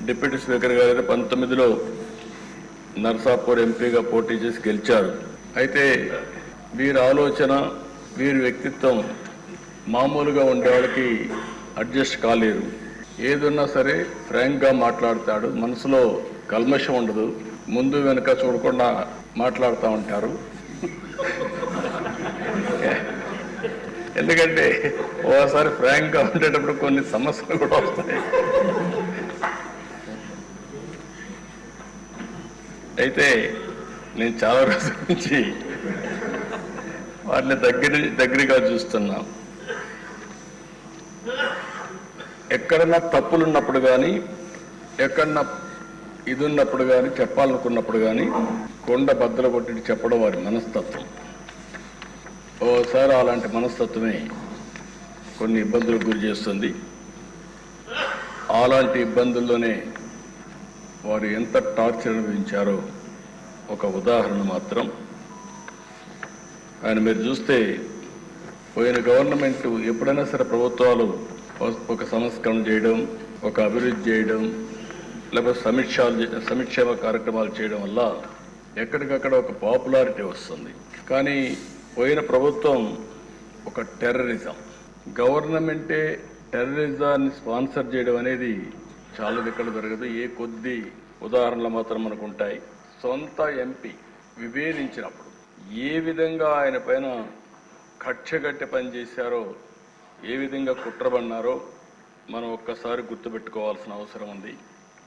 Deputy speaker గారు 19లో నర్సాపూర్ ఎంపీగా పోటీ చేసి గెలిచారు. అయితే వీరి ఆలోచన, వీరి వ్యక్తిత్వం మామూలుగా ఉండేవాళ్ళకి అడ్జస్ట్ కాలేరు. ఏదున్నా సరే ఫ్రాంక్గా మాట్లాడతాడు, మనసులో కల్మషం ఉండదు, ముందు వెనుక చూడకుండా మాట్లాడుతూ ఉంటారు. ఎందుకంటే ఓసారి ఫ్రాంక్గా ఉండేటప్పుడు కొన్ని సమస్యలు కూడా వస్తాయి. అయితే నేను చాలా రోజుల నుంచి వాటిని దగ్గరగా చూస్తున్నా. ఎక్కడన్నా తప్పులు ఉన్నప్పుడు కానీ, ఎక్కడన్నా ఇది ఉన్నప్పుడు కానీ, చెప్పాలనుకున్నప్పుడు కానీ కొండ బద్దలు కొట్టి చెప్పడం వారి మనస్తత్వం. ఓసారి అలాంటి మనస్తత్వమే కొన్ని ఇబ్బందులకు గురి చేస్తుంది. అలాంటి ఇబ్బందుల్లోనే వారు ఎంత టార్చర్ అనుభవించారో ఒక ఉదాహరణ మాత్రం. ఆయన మీరు చూస్తే పోయిన గవర్నమెంట్ ఎప్పుడైనా సరే ప్రభుత్వాలు ఒక సంస్కరణ చేయడం, ఒక అభివృద్ధి చేయడం, లేకపోతే సంక్షేమ కార్యక్రమాలు చేయడం వల్ల ఎక్కడికక్కడ ఒక పాపులారిటీ వస్తుంది. కానీ పోయిన ప్రభుత్వం ఒక టెర్రరిజం, గవర్నమెంటే టెర్రరిజాన్ని స్పాన్సర్ చేయడం అనేది చాలా ఎక్కడ జరగదు. ఏ కొద్ది ఉదాహరణలు మాత్రం మనకు ఉంటాయి. సొంత ఎంపీ విభేదించినప్పుడు ఏ విధంగా ఆయన పైన కక్షగట్టి పనిచేశారో, ఏ విధంగా కుట్రబన్నారో మనం ఒక్కసారి గుర్తుపెట్టుకోవాల్సిన అవసరం ఉంది.